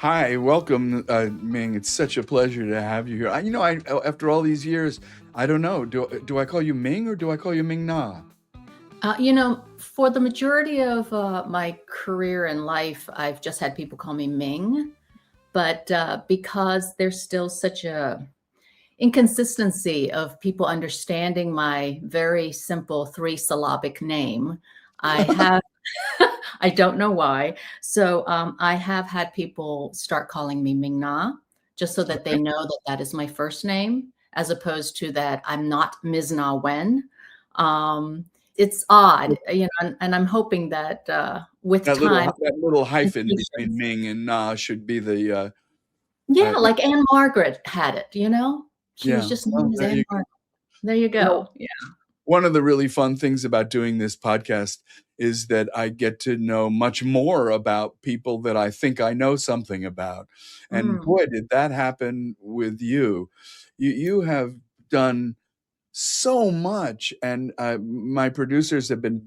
Hi, welcome, Ming. It's such a pleasure to have you here. After all these years, I don't know. Do I call you Ming or do I call you Ming-Na? For the majority of my career in life, I've just had people call me Ming. But because there's still such a inconsistency of people understanding my very simple three-syllabic name, I have, I don't know why. So I have had people start calling me Ming-Na, just so that they Okay. know that that is my first name, as opposed to that I'm not Ms. Na Wen. Um, it's odd, and I'm hoping that with time, That little hyphen between patience. Ming and Na should be the Yeah, uh, like Anne Margaret had it. She was yeah. just Well, known as there Anne you go. Margaret. There you You know, go. Yeah. one of the really fun things about doing this podcast is that I get to know much more about people that I think I know something about. And Mm. boy, did that happen with you. You have done so much, and my producers have been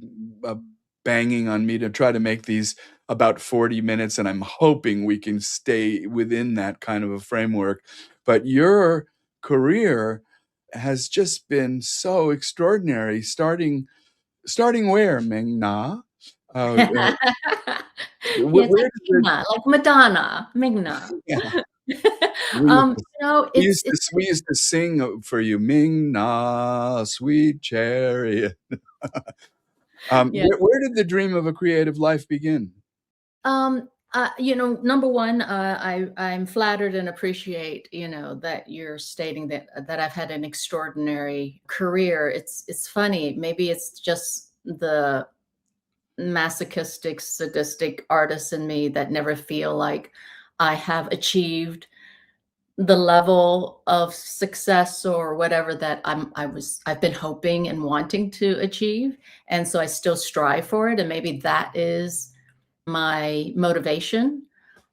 banging on me to try to make these about 40 minutes, and I'm hoping we can stay within that kind of a framework. But your career has just been so extraordinary, starting where, Ming-Na? Uh, uh, Yeah, it's like where did Ming-Na, like Madonna, Ming-Na. yeah, we used to, It's it's we used to sing for you, Ming-Na, sweet chariot. yeah. Where did the dream of a creative life begin? Number one, I'm flattered and appreciate, that you're stating that I've had an extraordinary career. It's funny. Maybe it's just the masochistic, sadistic artist in me that never feel like I have achieved the level of success or whatever that I've been hoping and wanting to achieve. And so I still strive for it. And maybe that is my motivation.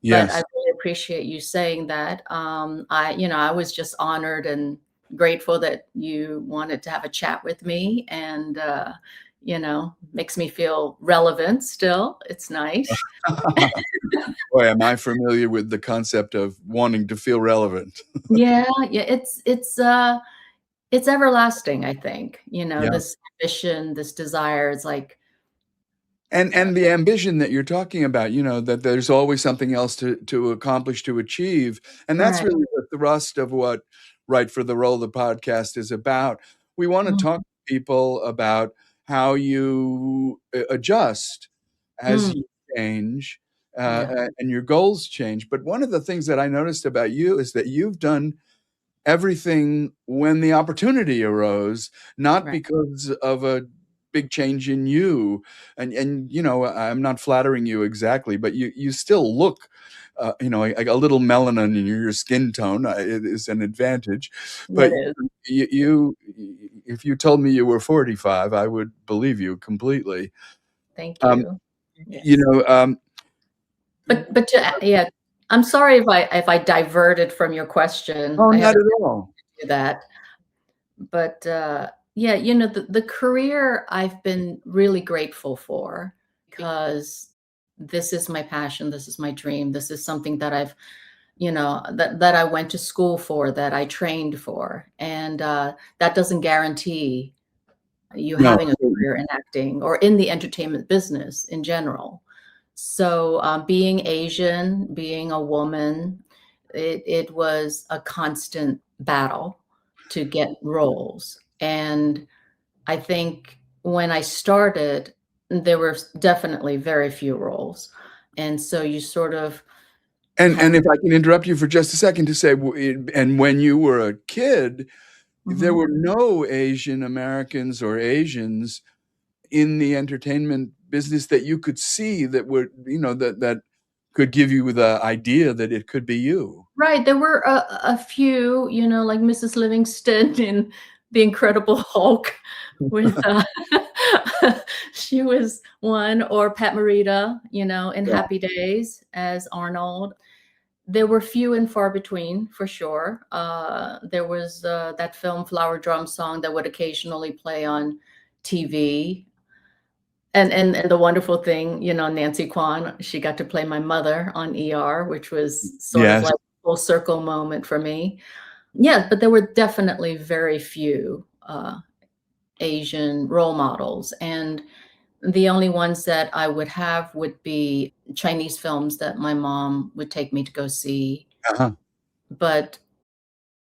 But I Yes. really appreciate you saying that. I was just honored and grateful that you wanted to have a chat with me, and makes me feel relevant still. It's nice. Boy, am I familiar with the concept of wanting to feel relevant. Yeah, yeah, it's everlasting, I think. Yeah. This ambition, this desire is like, uh, And the ambition that you're talking about, that there's always something else to accomplish, to achieve. And that's right. really the thrust of what Right for the Roll, the podcast, is about. We want to talk Mm, to people about how you adjust as mm, you change, yeah, and your goals change. But one of the things that I noticed about you is that you've done everything when the opportunity arose, not right. because of a big change in you. And I'm not flattering you exactly, but you still look, like a little melanin in your skin tone. It is an advantage. It But is. if you told me you were 45, I would believe you completely. Thank Um, you. you Yes. know, Yeah, I'm sorry if I diverted from your question. oh, I had not to at all. do that. But, yeah, the career I've been really grateful for, because this is my passion, this is my dream, this is something that that I went to school for, that I trained for, and, that doesn't guarantee you No. having a career in acting or in the entertainment business in general. So, being Asian, being a woman, it was a constant battle to get roles. And I think when I started, there were definitely very few roles. And so you sort of And have if I can interrupt you for just a second to say, and when you were a kid, there Mhm. were no Asian Americans or Asians in the entertainment business that you could see that would, that could give you the idea that it could be you. Right, there were a few, like Mrs. Livingston in The Incredible Hulk with, she was one, or Pat Morita, in Yeah. Happy Days as Arnold. There were few and far between, for sure. There was, that film Flower Drum Song that would occasionally play on TV. And the wonderful thing, Nancy Kwan, she got to play my mother on ER, which was sort of Yes. like a full circle moment for me. Yeah, but there were definitely very few, Asian role models, and the only ones that I would have would be Chinese films that my mom would take me to go see, Uh-huh. but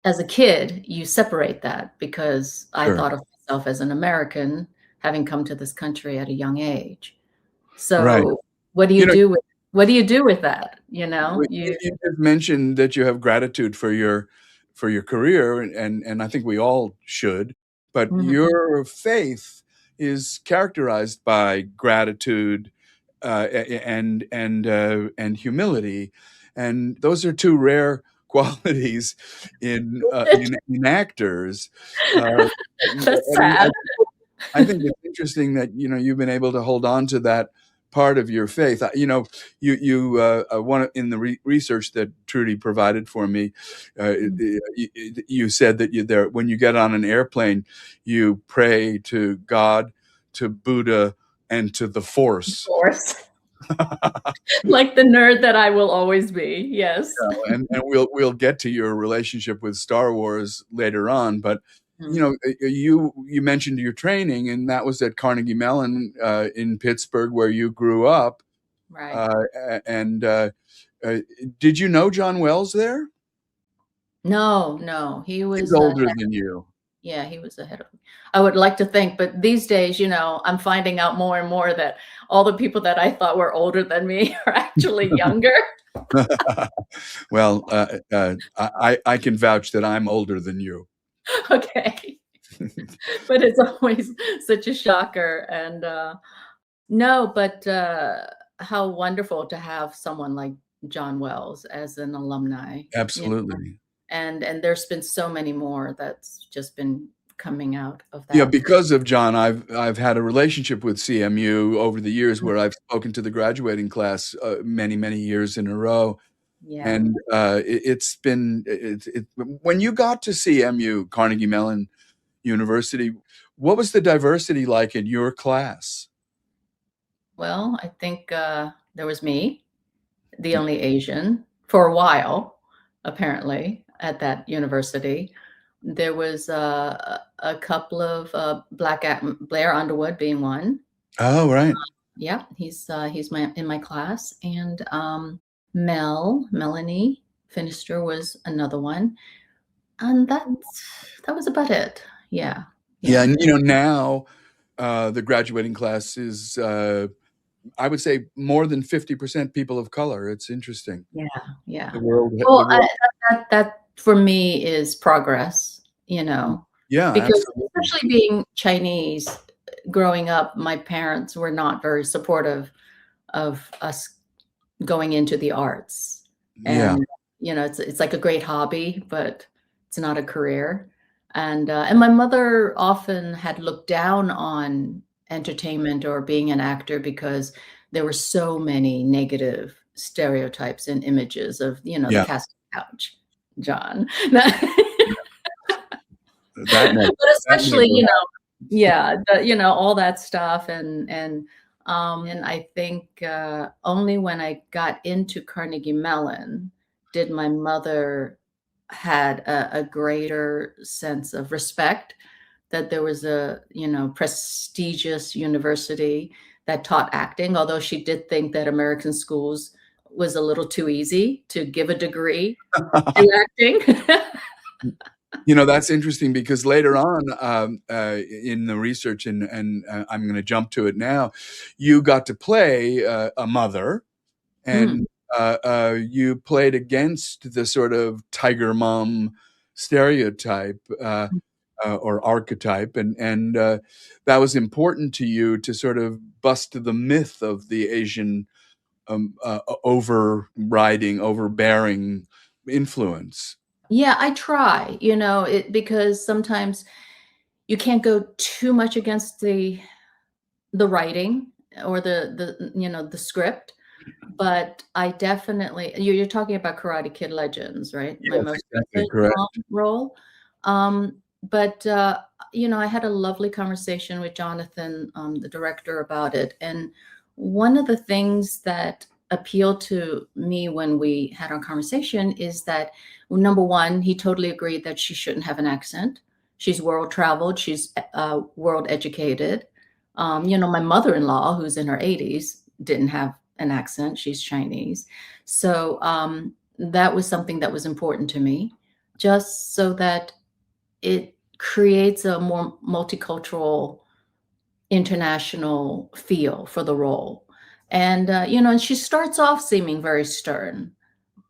as a kid, you separate that because I Sure. thought of myself as an American having come to this country at a young age. Right. So, what do you You know, do with what do you do with that, you just mentioned that you have gratitude for your career, and I think we all should, but Mhm. your faith is characterized by gratitude, and humility, and those are two rare qualities in actors. Uh, That's and sad. I think it's interesting that, you've been able to hold on to that part of your faith. One in the research that Trudy provided for me, Mm, you said that when you get on an airplane, you pray to God, to Buddha, and to the of Force. course. Like the nerd that I will always be, yes. And we'll get to your relationship with Star Wars later on, but Mm, you mentioned your training, and that was at Carnegie Mellon in Pittsburgh, where you grew up. right. Uh, and uh, did you know John Wells there? No, no, he He's was, older than you. yeah, he was ahead of me. I would like to think, but these days, I'm finding out more and more that all the people that I thought were older than me are actually younger. Well, I can vouch that I'm older than you. Okay. But it's always such a shocker, and, no, but, how wonderful to have someone like John Wells as an alumni, you Absolutely. and there's been so many more that's just been coming out of Yeah, that. because of John, I've had a relationship with CMU over the years, Mm, where I've spoken to the graduating class many years in a row. yeah. And it's been when you got to CMU, Carnegie Mellon University, what was the diversity like in your class? Well, I think, there was me, the only Asian, for a while, apparently, at that university. There was, a couple of, Black Blair Underwood being one. Oh, right. Yeah, he's my in my class, and, Melanie Finister was another one, and that was about it. Yeah, Yeah, yeah, and now the graduating class is, I would say, more than 50% people of color. It's interesting. yeah, yeah. The world, the Well, world. that for me is progress, Yeah, because absolutely. especially being Chinese, growing up, my parents were not very supportive of us going into the arts. Yeah. And, it's like a great hobby, but it's not a career. And my mother often had looked down on entertainment or being an actor because there were so many negative stereotypes and images of, the Yeah. casting couch, John. That never, But that especially, never yeah, all that stuff, and I think, only when I got into Carnegie Mellon did my mother had a greater sense of respect that there was a, prestigious university that taught acting, although she did think that American schools was a little too easy to give a degree in happened. acting. That's interesting, because later on, in the research, and I'm gonna jump to it now, you got to play, a mother, Mm, and, you played against the sort of tiger mom stereotype, or archetype, and that was important to you to sort of bust the myth of the Asian, overbearing influence. yeah, I try, because sometimes you can't go too much against the writing or the script, but I definitely you're talking about Karate Kid Legends, right? My Yes, most exactly, recent correct. role. Um, but I had a lovely conversation with Jonathan, the director, about it. And one of the things that appealed to me when we had our conversation is that, well, number one, he totally agreed that she shouldn't have an accent. She's world traveled, she's world educated. My mother-in-law, who's in her 80s, didn't have an accent. She's Chinese. So that was something that was important to me, just so that it creates a more multicultural, international feel for the role. And she starts off seeming very stern,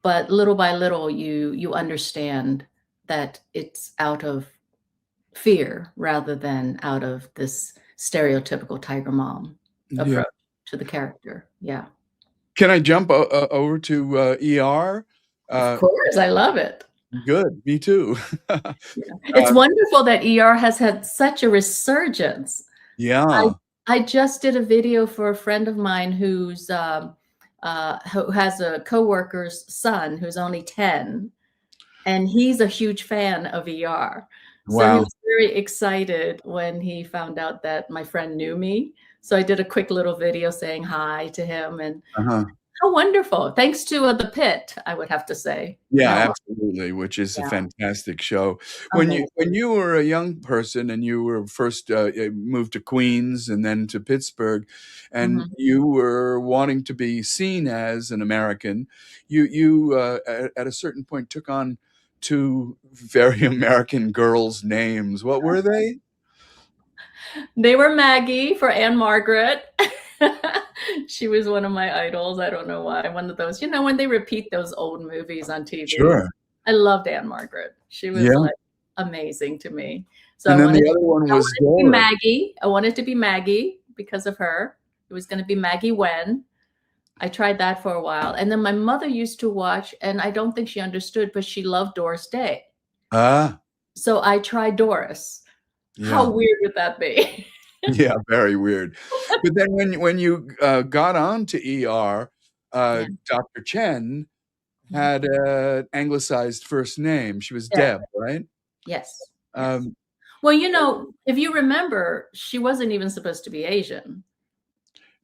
but little by little, you understand that it's out of fear rather than out of this stereotypical tiger mom Yeah. approach to the character. Yeah. Can I jump over to ER? Of course, I love it. Good, me too. Yeah. It's wonderful that ER has had such a resurgence. I Yeah. I just did a video for a friend of mine who has a coworker's son who's only 10, and he's a huge fan of ER. So he Wow. was very excited when he found out that my friend knew me. So I did a quick little video saying hi to him, and Uh-huh. how wonderful. Thanks to The Pit, I would have to say. Yeah, No, absolutely, which is a yeah, fantastic show. When you amazing. when you were a young person and you were first moved to Queens and then to Pittsburgh, and Mhm. you were wanting to be seen as an American, you at a certain point took on two very American girls' names. What were they? They were Maggie for Anne Margaret. She was one of my idols. I don't know why. One of those, when they repeat those old movies on TV. Sure. I loved Anne Margaret. She was Yeah. like amazing to me. So I And then wanted the other one I was wanted to be Doris. Maggie. I wanted to be Maggie because of her. It was going to be Maggie Wen. I tried that for a while. And then my mother used to watch, and I don't think she understood, but she loved Doris Day. Ah, So I tried Doris. How yeah. weird would that be? Yeah, very weird. But then when you got on to ER, Yeah. Dr. Chen Mhm. had an anglicized first name. She was Yeah. Deb, right? Yes. Yes. Um, Well, if you remember, she wasn't even supposed to be Asian.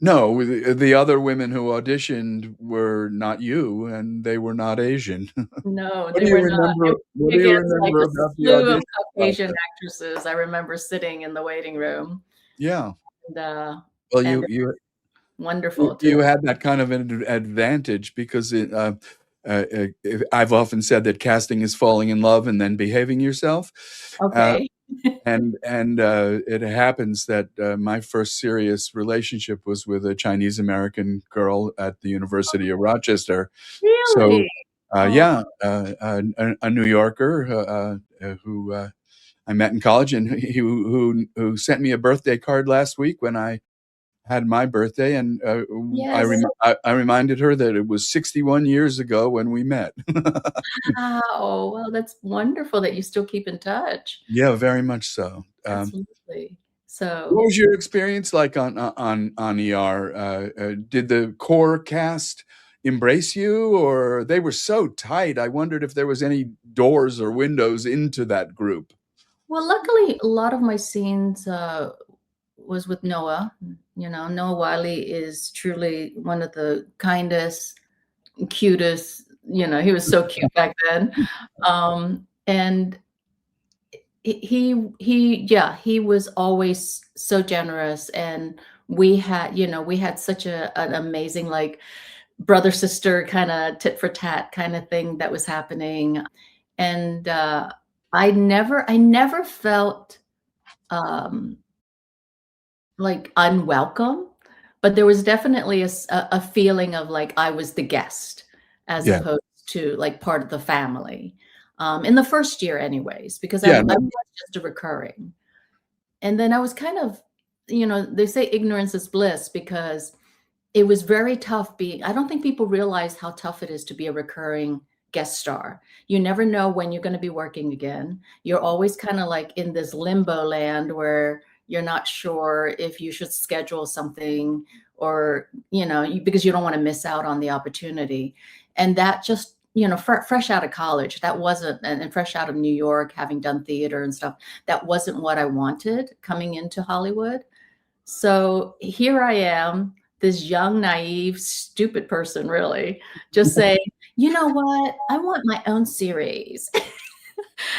no, the other women who auditioned were not you, and they were not Asian. No, they were not. They What were do you against, like, remember a about the slew of audition Caucasian process? actresses. I remember sitting in the waiting room, Yeah. and, Well, and you it's you wonderful to you had that kind of an advantage because I've often said that casting is falling in love and then behaving yourself. Uh, okay. and it happens that my first serious relationship was with a Chinese American girl at the University of Rochester. So, Really? Oh, yeah, a New Yorker who I met in college, and who sent me a birthday card last week when I had my birthday, and yes. I reminded her that it was 61 years ago when we met. Wow. Well, that's wonderful that you still keep in touch. Yeah, very much so. That's lovely. What So, was your experience like on ER? Did the core cast embrace you, or they were so tight? I wondered if there was any doors or windows into that group. well, luckily, a lot of my scenes was with Noah. Noah Wiley is truly one of the kindest, cutest. He was so cute back then. And yeah, he was always so generous. And we had such an amazing, like, brother sister kind of tit for tat kind of thing that was happening. And I never felt um like unwelcome, but there was definitely a feeling of like I was the guest as Yeah, opposed to like part of the family. In the first year anyways, because I yeah, was no, just a recurring. And then I was kind of, they say ignorance is bliss, because it was very tough being I don't think people realize how tough it is to be a recurring guest star. You never know when you're gonna be working again. You're always kinda like in this limbo land where you're not sure if you should schedule something, or, because you don't wanna miss out on the opportunity. And that just fresh out of college, that wasn't, and fresh out of New York, having done theater and stuff, that wasn't what I wanted coming into Hollywood. So here I am, this young, naive, stupid person, really, just saying, you know what? I want my own series.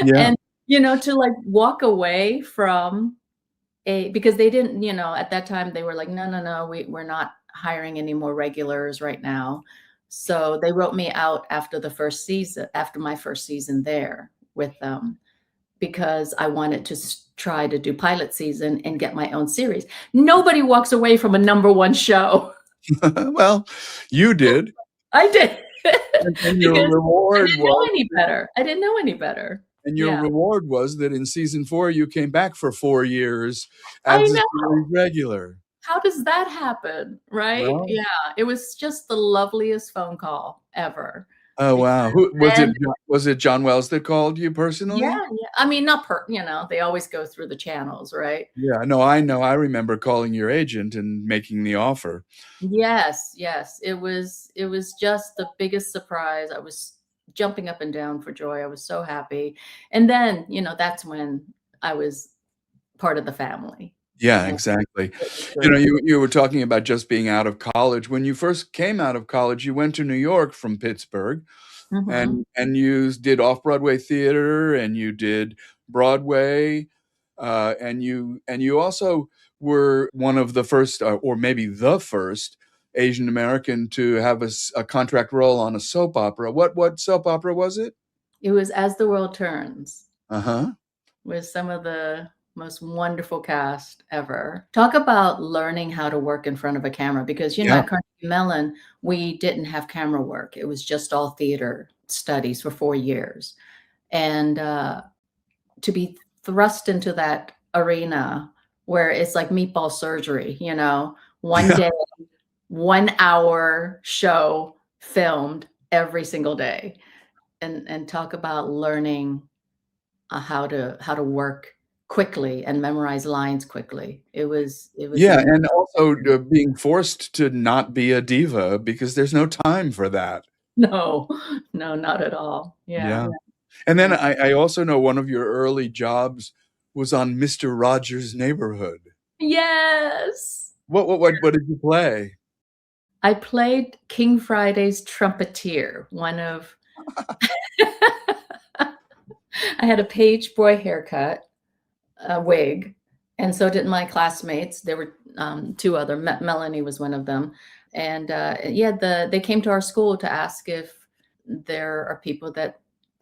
Yeah. And, to like walk away from because they didn't, at that time they were like, no, no, no, we're not hiring any more regulars right now. So they wrote me out after after my first season there with them, because I wanted to try to do pilot season and get my own series. Nobody walks away from a #1 show. Well, you did, I did. and your Because I reward didn't know was any better. I didn't know any better. and your Yeah. reward was that in season 4, you came back for 4 years I as a series know. regular. How does that happen, right? Well, Yeah, it was just the loveliest phone call ever, oh, because wow. Who then was it John Wells that called you yeah, personally? yeah. I mean, not they always go through the channels, right? Yeah, no, I know. I remember calling your agent and making the offer. Yes, yes. It was just the biggest surprise. I was jumping up and down for joy. I was so happy. And then, that's when I was part of the family. Yeah, And exactly. it was great. You were talking about just being out of college. When you first came out of college, you went to New York from Pittsburgh, Mhm. and you did off-Broadway theater, and you did Broadway, and you also were one of the first, or maybe the first Asian American to have a contract role on a soap opera. What soap opera was it? It was As the World Turns, Uh-huh. with some of the most wonderful cast ever. Talk about learning how to work in front of a camera, because, Yeah. at Carnegie Mellon, we didn't have camera work. It was just all theater studies for 4 years. And to be thrust into that arena where it's like meatball surgery, one Yeah. day, 1 hour show filmed every single day, and talk about learning how to work quickly and memorize lines quickly. It was Yeah, amazing. and also, being forced to not be a diva because there's no time for that. No, no, not at all. Yeah, Yeah. And then yeah. I also know one of your early jobs was on Mister Rogers' Neighborhood. Yes. What did you play? I played King Friday's trumpeter, one of I had a page boy haircut, a wig, and so did my classmates. There were, 2 other Melanie was one of them, and, yeah, they came to our school to ask if there are people that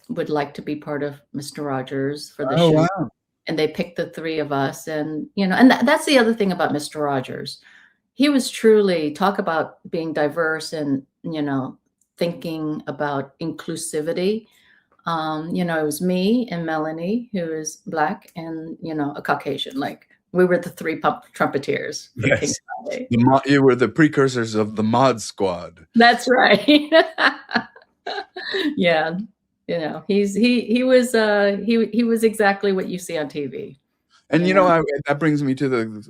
would like to be part of Mr. Rogers for the Oh, show, wow. and they picked the 3 of us, and, that's the other thing about Mr. Rogers. He was truly, talk about being diverse and, thinking about inclusivity. It was me and Melanie, who is Black, and, a Caucasian. Like, we were the 3 trumpeters for King Yes. Friday. You were the precursors of the Mod Squad. That's right. Yeah, he was exactly what you see on TV, And, you know? that brings me to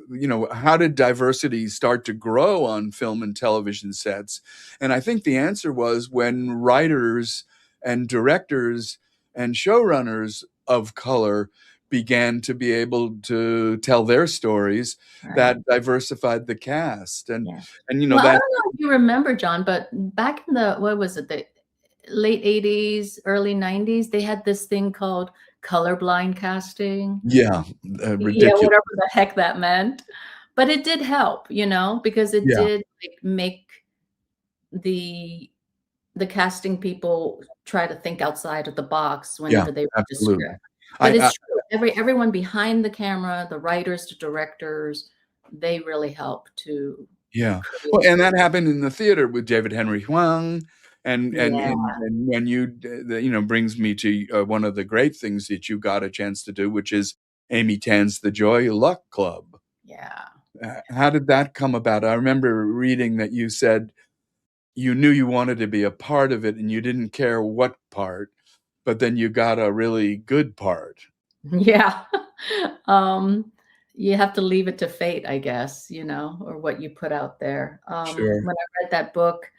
how did diversity start to grow on film and television sets? And I think the answer was when writers and directors and showrunners of color began to be able to tell their stories Right. that diversified the cast. And, Yeah. and, Well, I that, don't know if you remember, John, but back in what was it, the late '80s, early '90s, they had this thing called colorblind casting. yeah, Yeah, ridiculous. whatever the heck that meant. But it did help, because it Yeah, did, like, make the casting people try to think outside of the box yeah, whenever they read the absolutely. script. But I it's true. Everyone behind the camera, the writers, the directors, they really help to Yeah. Well, create. and that happened in the theater with David Henry Hwang, Yeah, and when brings me to, one of the great things that you got a chance to do, which is Amy Tan's The Joy Luck Club. yeah. How did that come about? I remember reading that you said you knew you wanted to be a part of it and you didn't care what part, but then you got a really good part. Yeah. Um, you have to leave it to fate, I guess, or what you put out there. Sure. When I read that book,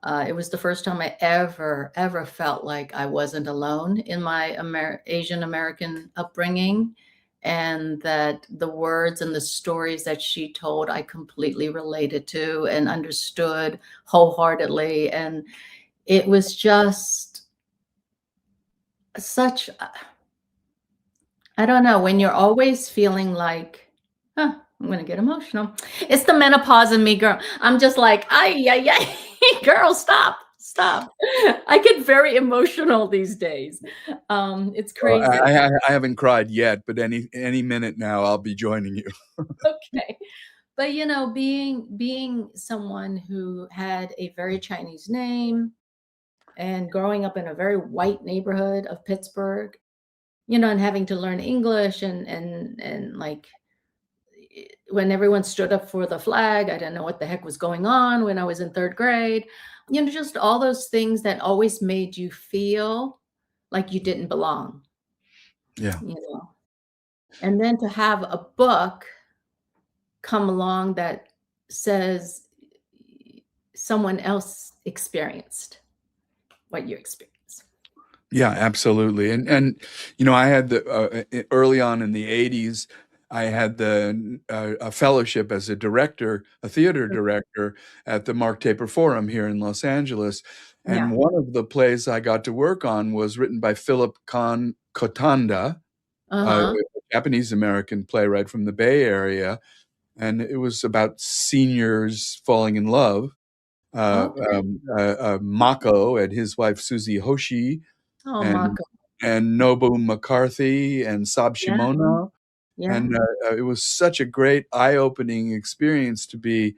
It was the first time I ever felt like I wasn't alone in my Asian American upbringing, and that the words and the stories that she told, I completely related to and understood wholeheartedly. And it was just such, I don't know, when you're always feeling like, huh, I'm gonna get emotional. It's the menopause in me, girl. I'm just like, ay, ay, ay, girl, stop, stop. I get very emotional these days. It's Well, crazy. I haven't cried yet, but any minute now, I'll be joining you. Okay. But being someone who had a very Chinese name and growing up in a very white neighborhood of Pittsburgh, and having to learn English and like when everyone stood up for the flag, I didn't know what the heck was going on when I was in third grade. Just all those things that always made you feel like you didn't belong, Yeah. you know. And then to have a book come along that says someone else experienced what you experienced. Yeah, absolutely. I had early on in the 80s, I had a fellowship as a director, a theater director at the Mark Taper Forum here in Los Angeles. And Yeah. one of the plays I got to work on was written by Philip Kotanda, a Uh-huh. Japanese American playwright from the Bay Area. And it was about seniors falling in love. Okay. Mako and his wife Susie Hoshi Oh, and Mako. Nobu McCarthy and Sab Yeah. Shimono. Yeah. And it was such a great eye-opening experience to be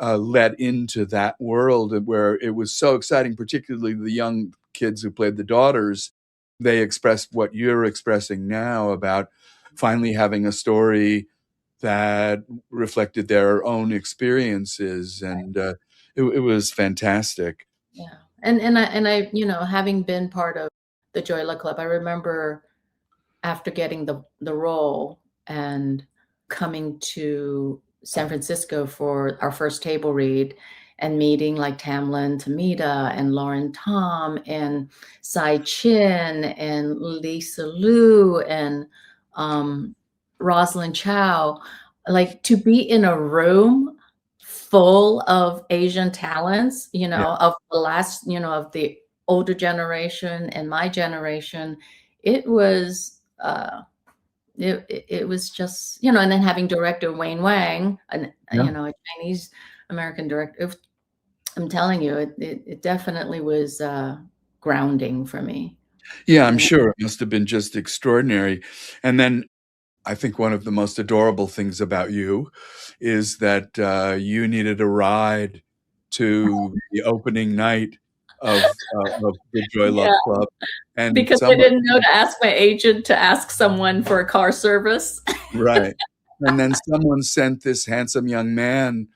let into that world where it was so exciting, particularly the young kids who played the daughters. They expressed what you're expressing now about finally having a story that reflected their own experiences. And it was fantastic. Yeah. And I, having been part of the Joy Luck Club, I remember after getting the role and coming to San Francisco for our first table read and meeting like Tamlin Tamita and Lauren Tom and Sai Chin and Lisa Liu and um, Rosalind Chow, like to be in a room full of Asian talents, Yeah. of the last, of the older generation and my generation, it was it was just, and then having director Wayne Wang, and Yeah. a Chinese American director. I'm telling you, it definitely was grounding for me. Yeah, I'm And sure it must have been just extraordinary. And then I think one of the most adorable things about you is that you needed a ride to the opening night of the Joy yeah, Luck Club, and because I someone didn't know to ask my agent to ask someone for a car service. right, and then someone sent this handsome young man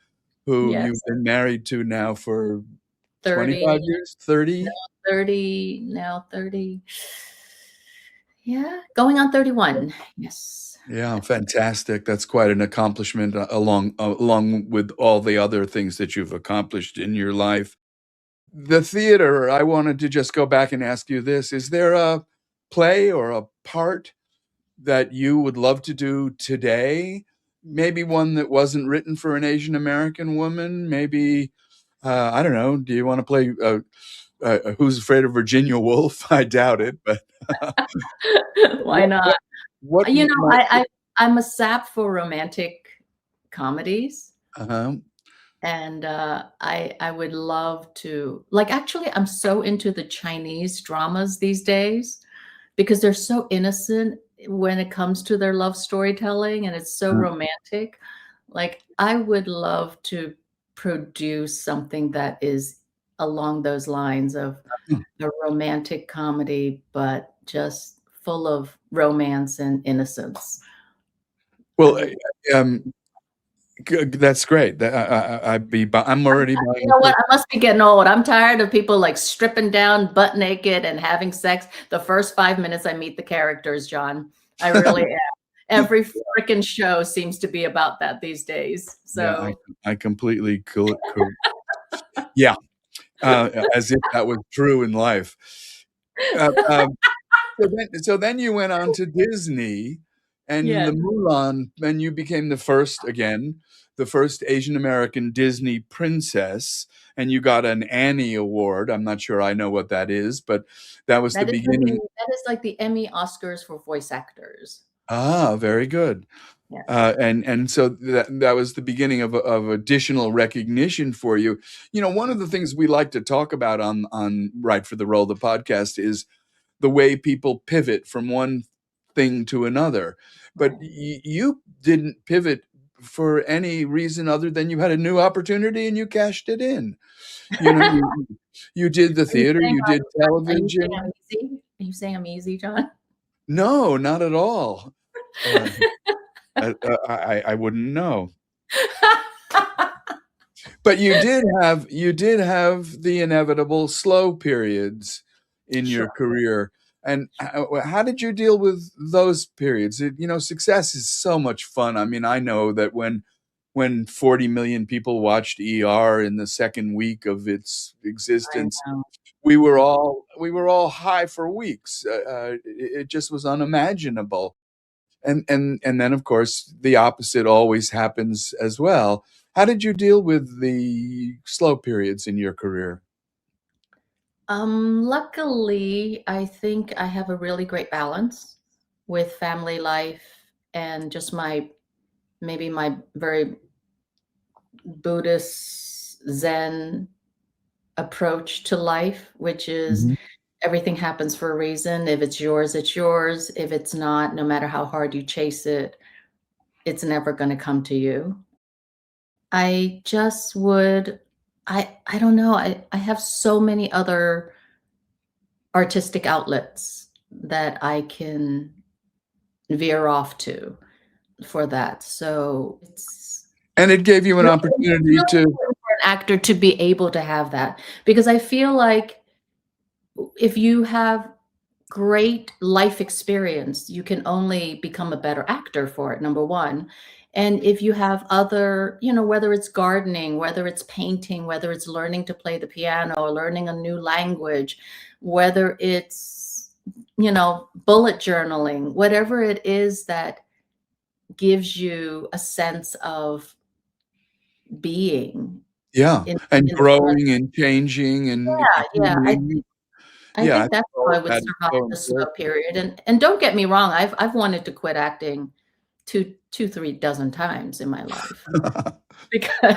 who you've Yes, been married to now for 30, 25 years, 30? 30 now, 30. Yeah, going on 31. Yes. Yeah, fantastic. That's quite an accomplishment along with all the other things that you've accomplished in your life. The theater, I wanted to just go back and ask you this. Is there a play or a part that you would love to do today? Maybe one that wasn't written for an Asian American woman? Maybe, I don't know. Do you want to play Who's Afraid of Virginia Woolf? I doubt it, but Why not? what what You know, might I'm a sap for romantic comedies, uh and I would love to, like, actually, I'm so into the Chinese dramas these days because they're so innocent when it comes to their love storytelling, and it's so romantic. Like, I would love to produce something that is along those lines of a romantic comedy, but just full of romance and innocence. I well, would, um, that's great. I'm already you buying know a what? ticket. I must be getting old. I'm tired of people like stripping down butt naked and having sex the first 5 minutes I meet the characters, John. I really am. Every freaking show seems to be about that these days. Yeah, So I completely yeah. As if that was true in life. Uh, um, so then you went on to Disney and the Yes, Mulan, and you became the first Asian American Disney princess, and you got an Annie Award. I'm not sure I know what that is, but that was the beginning. that is like the Emmy Oscars for voice actors. Ah, very good. Yes. And so that was the beginning of additional recognition for you. You know, one of the things we like to talk about on Right for the Roll, the podcast, is the way people pivot from one thing to another. But Right. you didn't pivot for any reason other than you had a new opportunity and you cashed it in. You know, you did the Are you theater, saying you did are you saying I'm television. easy? Are you saying I'm easy, John? No, not at all. Uh, I wouldn't know. But you did have the inevitable slow periods in your Sure. career. And how did you deal with those periods? Success is so much fun. I mean, I know that when 40 million people watched ER in the second week of its I existence, know. we were all high for weeks. It just was unimaginable. And then of course the opposite always happens as well. How did you deal with the slow periods in your career? Luckily, I think I have a really great balance with family life and just maybe my very Buddhist Zen approach to life, which is Mhm. everything happens for a reason. If it's yours, it's yours. If it's not, no matter how hard you chase it, it's never going to come to you. I just would I don't know. I have so many other artistic outlets that I can veer off to for that. So And it gave you an it's opportunity really to. important for an actor to be able to have that because I feel like if you have great life experience, you can only become a better actor for it, number 1. And if you have other, whether it's gardening, whether it's painting, whether it's learning to play the piano or learning a new language, whether it's, bullet journaling, whatever it is that gives you a sense of being Yeah, in and in the present. growing and changing and Yeah, yeah. I becoming. I Yeah, I think think that's all how I of would that is survive so the slow important. period, and don't get me wrong, I've wanted to quit acting 3 dozen times in my life because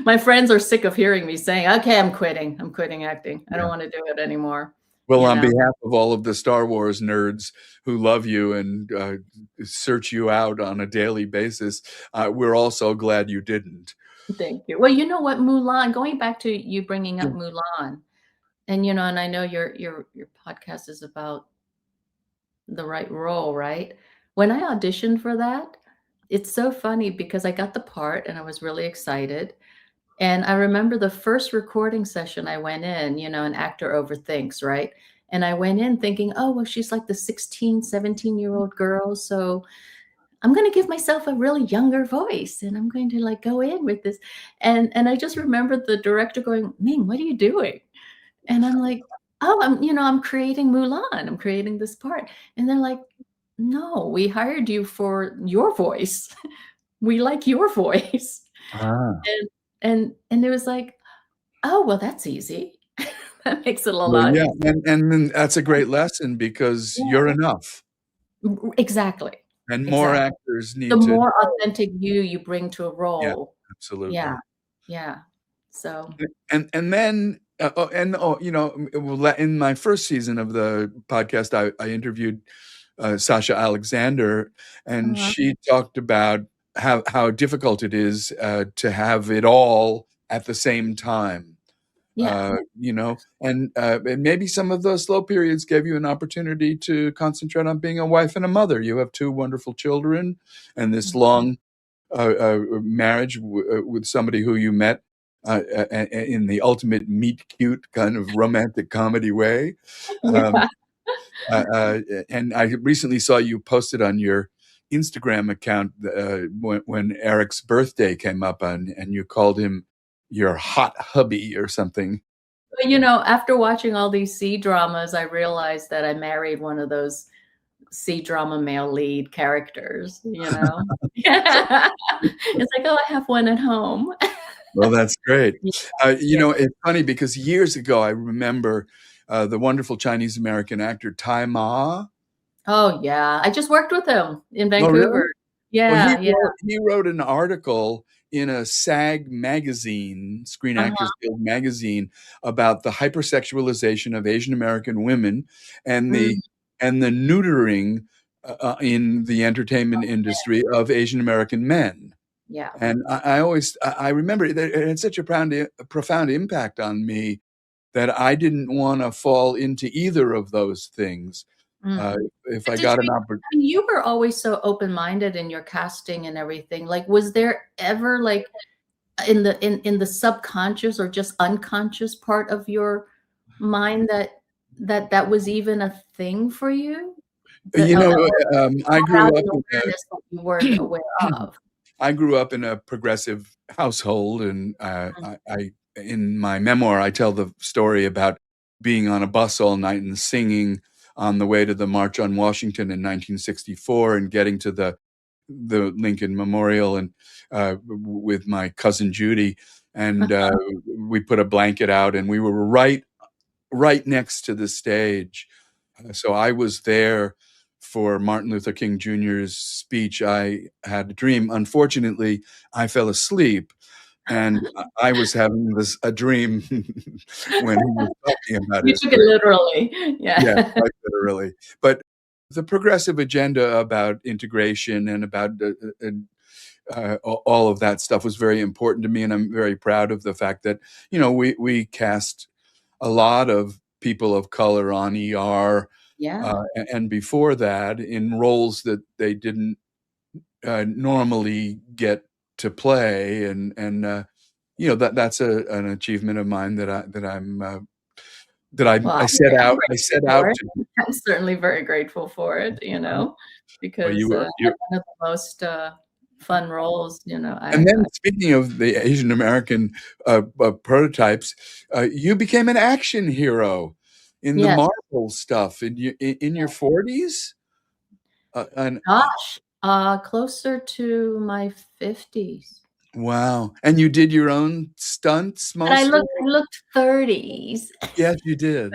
my friends are sick of hearing me saying, "Okay, I'm quitting acting. I don't Yeah. wanna do it anymore." Well, You on know? behalf of all of the Star Wars nerds who love you and search you out on a daily basis, we're all so glad you didn't. Thank you. Well, you know what, Mulan going back to you bringing Yeah. up Mulan, and, and I know your podcast is about the right role, right? When I auditioned for that, it's so funny because I got the part and I was really excited. And I remember the first recording session I went in, an actor overthinks, right? And I went in thinking, oh, well, she's like the 16, 17-year-old girl. So I'm going to give myself a really younger voice and I'm going to like go in with this. And I just remember the director going, Ming, what are you doing? And I'm like, "Oh, I'm creating Mulan. I'm creating this part." And they're like, "No, we hired you for your voice. We like your voice." Ah. And it was like, "Oh, well, that's easy." That makes it a Well, lot yeah, easier. and then that's a great lesson because Yeah, you're enough, exactly, and more exactly. actors The need to. more authentic you bring to a Yeah, role. Yeah, absolutely. yeah. So And then, well, in my first season of the podcast, I interviewed Sasha Alexander, and uh she talked about how difficult it is to have it all at the same time. yeah. And maybe some of those slow periods gave you an opportunity to concentrate on being a wife and a mother. You have two wonderful children, and this long marriage with somebody who you met in the ultimate meet cute kind of romantic comedy way. Um, Yeah. and I recently saw you posted on your Instagram account when Eric's birthday came up, and you called him your hot hubby or something. After watching all these C dramas, I realized that I married one of those C drama male lead characters, you know? It's like, "Oh, I have one at home." Well, that's great. Yeah, yeah. It's funny because years ago, I remember the wonderful Chinese American actor Tai Ma. Oh, yeah. I just worked with him in Oh, really? Vancouver. Well, Yeah, yeah. he wrote an article in a SAG magazine, Screen Actors Uh-huh. Guild magazine, about the hypersexualization of Asian American women and the Mm, and the neutering in the entertainment industry of Asian American men. yeah. And I remember that it had such a profound impact on me that I didn't want to fall into either of those things. Uh, Mm. if But I did got you an opportunity. I mean, you were always so open-minded in your casting and everything. Like, was there ever, like, in the subconscious or just unconscious part of your mind that was even a thing for you? You know, I Or grew had up an awareness that you weren't aware of? I grew up in a progressive household, and Mm, in my memoir, I tell the story about being on a bus all night and singing on the way to the March on Washington in 1964, and getting to the Lincoln Memorial, and with my cousin Judy, and we put a blanket out, and we were right next to the stage. So I was there for Martin Luther King Jr.'s speech, "I Had a Dream." Unfortunately, I fell asleep, and I was having a dream when he was talking about You his took it dream. literally. Yeah, Yeah. quite literally. But the progressive agenda about integration and about all of that stuff was very important to me, and I'm very proud of the fact that, we cast a lot of people of color on ER, Yeah. and before that in roles that they didn't normally get to play, that's an achievement of mine Well, I set I'm out grateful for it. to do. I'm certainly very grateful for it, Well, because, you that's one of the most, fun roles, and I then speaking of the Asian American prototypes, you became an action hero in the yes. Marvel stuff in your 40s. And Gosh, closer to my 50s. wow! And you did your own stunts But I mostly? looked 30s. Yes, you did.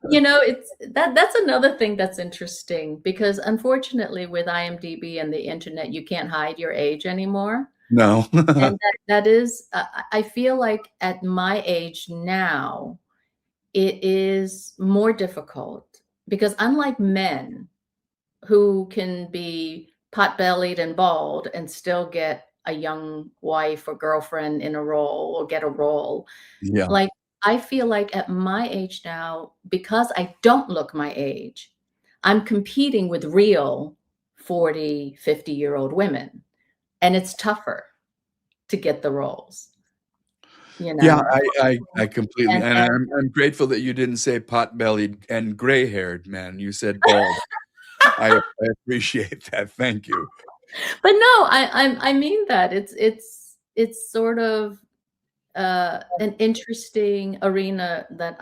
That's another thing that's interesting because unfortunately with IMDb and the internet, you can't hide your age anymore. No. And that is, I feel like at my age now, it is more difficult because unlike men who can be pot-bellied and bald and still get a young wife or girlfriend in a role or get a role, Yeah. like, I feel like at my age now, because I don't look my age, I'm competing with real 40, 50-year-old women, and it's tougher to get the roles, you Yeah, know? I completely, and And I'm grateful that you didn't say pot-bellied and gray-haired men, you said bald. I appreciate that, thank you. but no, I mean that. It's sort of, an interesting arena that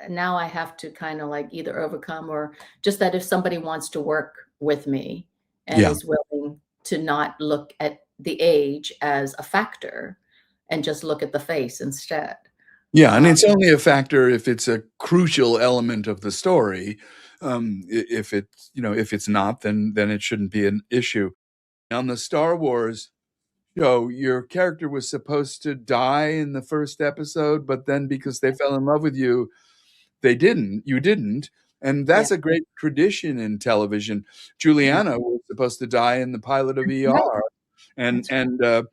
now I have to kinda, like, either overcome or just that if somebody wants to work with me and Yeah. is willing to not look at the age as a factor and just look at the face instead. Yeah, and Um, it's only a factor if it's a crucial element of the story. If it's not, then it shouldn't be an issue. On the Star Wars show, your character was supposed to die in the first episode, but then because they fell in love with you, you didn't, and yeah, that's a great tradition in television. yeah, Juliana was supposed to die in the pilot of right, ER, and that's right.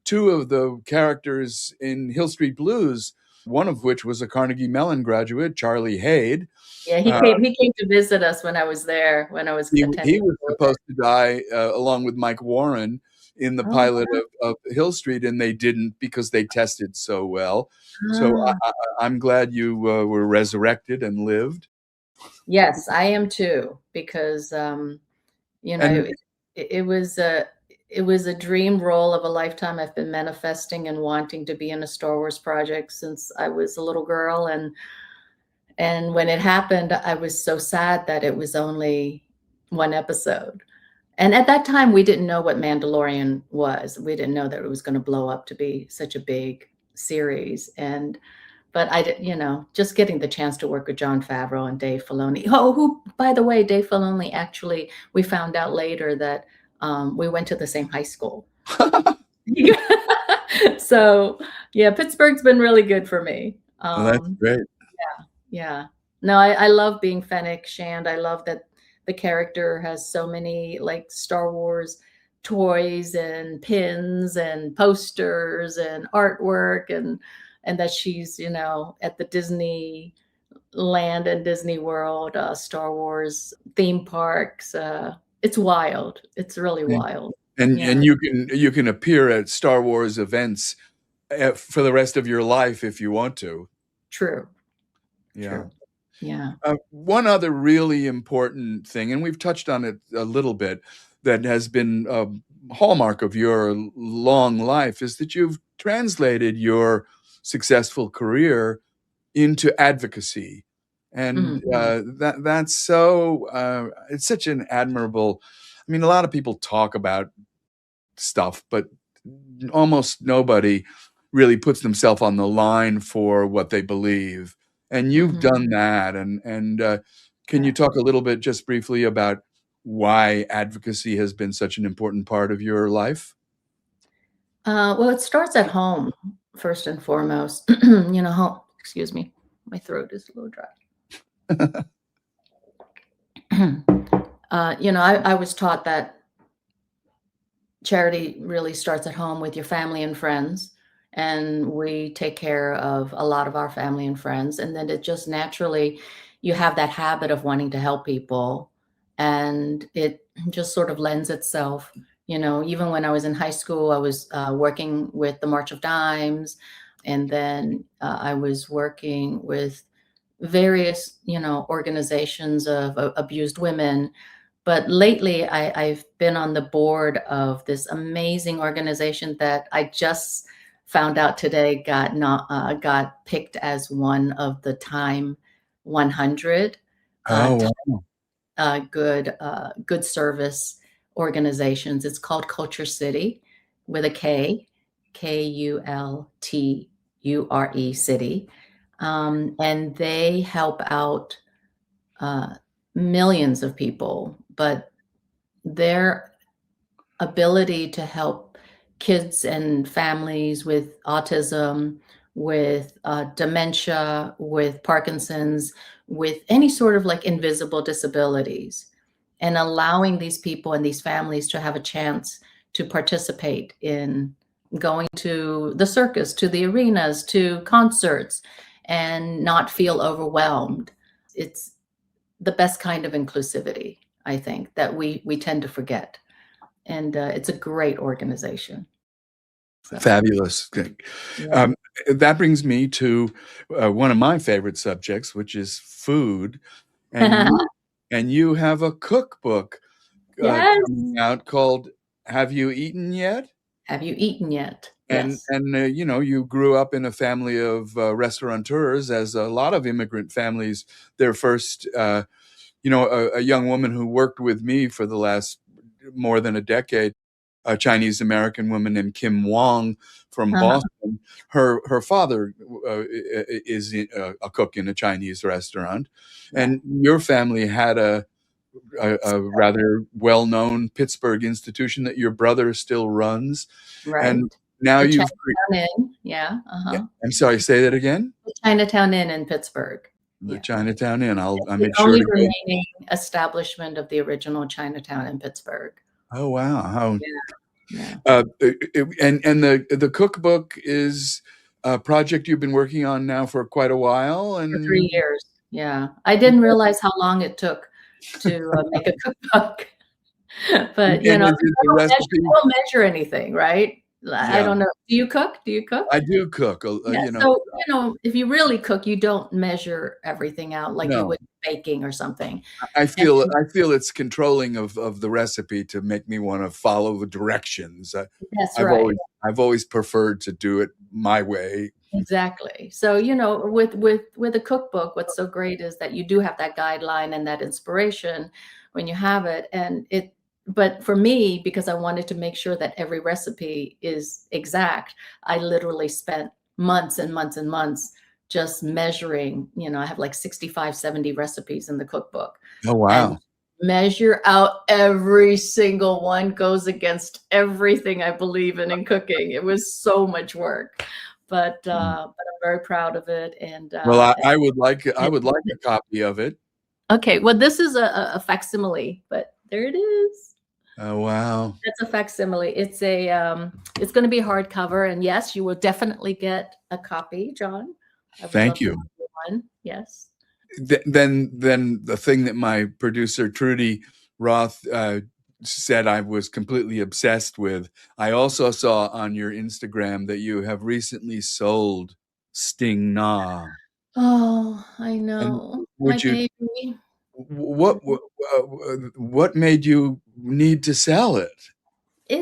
two of the characters in Hill Street Blues, one of which was a Carnegie Mellon graduate, Charlie Hayde. Yeah, Uh, he came to visit us when I was there, when I was he attending was school there. supposed to die along with Mike Warren in the Oh, pilot of Hill Street, and they didn't because they tested so well. So ah. I'm glad you were resurrected and lived. Yes, I am too, because, you know, And it was, it was a dream role of a lifetime. I've been manifesting and wanting to be in a Star Wars project since I was a little girl, and when it happened, I was so sad that it was only one episode. And at that time, we didn't know what Mandalorian was. We didn't know that it was going to blow up to be such a big series. And but I did, just getting the chance to work with Jon Favreau and Dave Filoni. Oh, who, by the way, Dave Filoni actually, we found out later that we went to the same high school. So yeah, Pittsburgh's been really good for me. Well, that's great. Yeah. No, I love being Fennec Shand. I love that the character has so many like Star Wars toys and pins and posters and artwork, and that she's, at the Disney Land and Disney World, Star Wars theme parks. It's wild. It's really wild. And Yeah, you can appear at Star Wars events for the rest of your life if you want to. true. Yeah. True. Yeah. One other really important thing, and we've touched on it a little bit, that has been a hallmark of your long life is that you've translated your successful career into advocacy. And that's so, it's such an admirable, I mean, a lot of people talk about stuff, but almost nobody really puts themselves on the line for what they believe. And you've done that. And can you talk a little bit just briefly about why advocacy has been such an important part of your life? Well, it starts at home first and foremost. Home. Excuse me, my throat is a little dry. I was taught that charity really starts at home with your family and friends, and we take care of a lot of our family and friends, and then it just naturally, you have that habit of wanting to help people, and it just sort of lends itself. Even when I was in high school, I was working with the March of Dimes, and then I was working with various, organizations of abused women. But lately, I've been on the board of this amazing organization that I just found out today got picked as one of the Time 100 Oh, good service organizations. It's called Culture City with a K, Kulture City, and they help out millions of people, but their ability to help kids and families with autism, with dementia, with Parkinson's, with any sort of like invisible disabilities, and allowing these people and these families to have a chance to participate in going to the circus, to the arenas, to concerts, and not feel overwhelmed. It's the best kind of inclusivity, I think, that we tend to forget. And it's a great organization. So, fabulous. yeah. That brings me to one of my favorite subjects, which is food. And you have a cookbook Yes. coming out called Have You Eaten Yet? Have you eaten yet? And Yes. you grew up in a family of restaurateurs, as a lot of immigrant families. Their first, a young woman who worked with me for the last more than a decade, a Chinese American woman named Kim Wong from Boston. Her father is a cook in a Chinese restaurant, and your family had a rather well-known Pittsburgh institution that your brother still runs. Right. And now The you've Chinatown Inn. Yeah. I'm sorry, say that again. The Chinatown Inn in Pittsburgh. The Chinatown Inn. I'll It's the make sure only to go. remaining establishment of the original Chinatown in Pittsburgh. Oh wow! How Yeah. and the cookbook is a project you've been working on now for quite a while, For and 3 years. Yeah. I didn't realize how long it took to make a cookbook. But, is it the I recipe? don't measure anything, right? I Yeah. don't know. Do you cook? Do you cook? I do cook, Yeah, you know. so, if you really cook, you don't measure everything out like you No. would baking or something, and I feel it's controlling of the recipe to make me wanna follow the directions. that's I've right. always I've always preferred to do it my way. Exactly. So, with a cookbook, what's so great is that you do have that guideline and that inspiration when you have it. But for me, because I wanted to make sure that every recipe is exact, I literally spent months and months and months just measuring. I have like 65, 70 recipes in the cookbook Oh, and wow. measure out every single one goes against everything I believe in cooking. It was so much work. But I'm very proud of it, Well, and I would like a copy of it. okay, well, this is a facsimile, but there it is. Oh, wow. That's a facsimile. It's gonna be hardcover, and yes, you will definitely get a copy, John. I would Thank love to you. have you one. Yes. Then the thing that my producer, Trudy Roth, said I was completely obsessed with, I also saw on your Instagram that you have recently sold Sting-Na. Oh, I And know. My would you baby. what what made you need to sell it?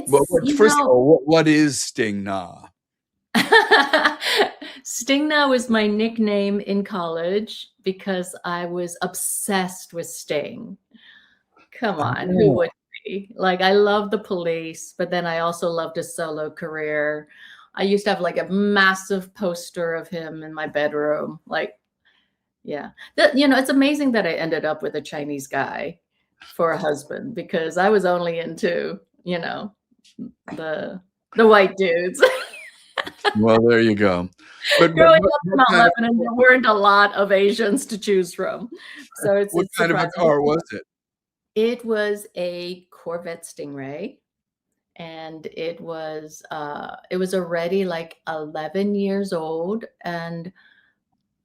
Well, It's, first of all, what is Sting-Na? Sting-Na was my nickname in college because I was obsessed with Sting. Come on, who Oh, would be? Like, I love the Police, but then I also loved his solo career. I used to have like a massive poster of him in my bedroom. Like, yeah. It's amazing that I ended up with a Chinese guy for a husband because I was only into, the the white dudes. well, there you go. But Growing up in what Mount kind of Lebanon, there weren't a lot of Asians to choose from, so what it's kind of a surprising. car was it? It was a Corvette Stingray, and it was already like 11 years old, and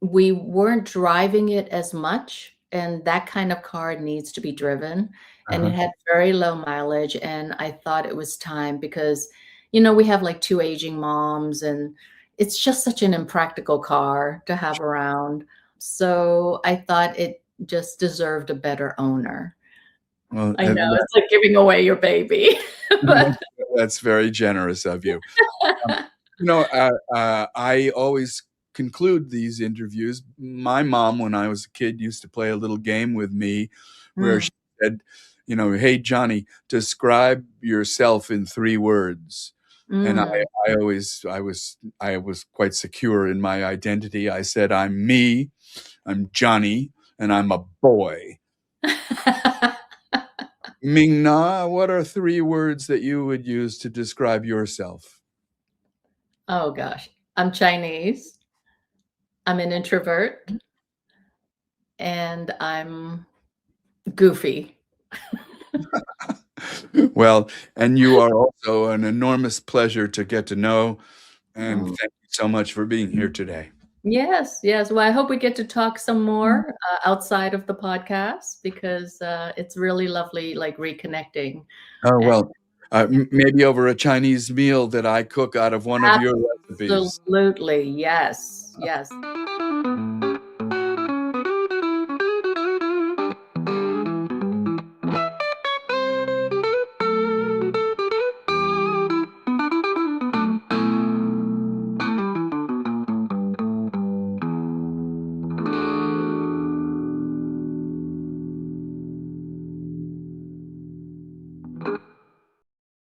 we weren't driving it as much, and that kind of car needs to be driven, and it Uh-huh. had very low mileage, and I thought it was time because, we have like 2 aging moms, and it's just such an impractical car to have around. So I thought it just deserved a better owner. Well, I know, it's like giving away your baby. But that's very generous of you. Um, I always conclude these interviews. My mom, when I was a kid, used to play a little game with me where Mm, she said, "Hey, Johnny, describe yourself in 3 words." And mm. I was quite secure in my identity. I said, "I'm me, I'm Johnny, and I'm a boy." Ming-Na, what are 3 words that you would use to describe yourself? Oh gosh. I'm Chinese, I'm an introvert, and I'm goofy. Well, and you are also an enormous pleasure to get to know, and Oh, thank you so much for being here today. yes, yes. Well, I hope we get to talk some more, outside of the podcast because, it's really lovely, like, reconnecting. Oh, And well, maybe over a Chinese meal that I cook out of one of your recipes. absolutely, yes, yes.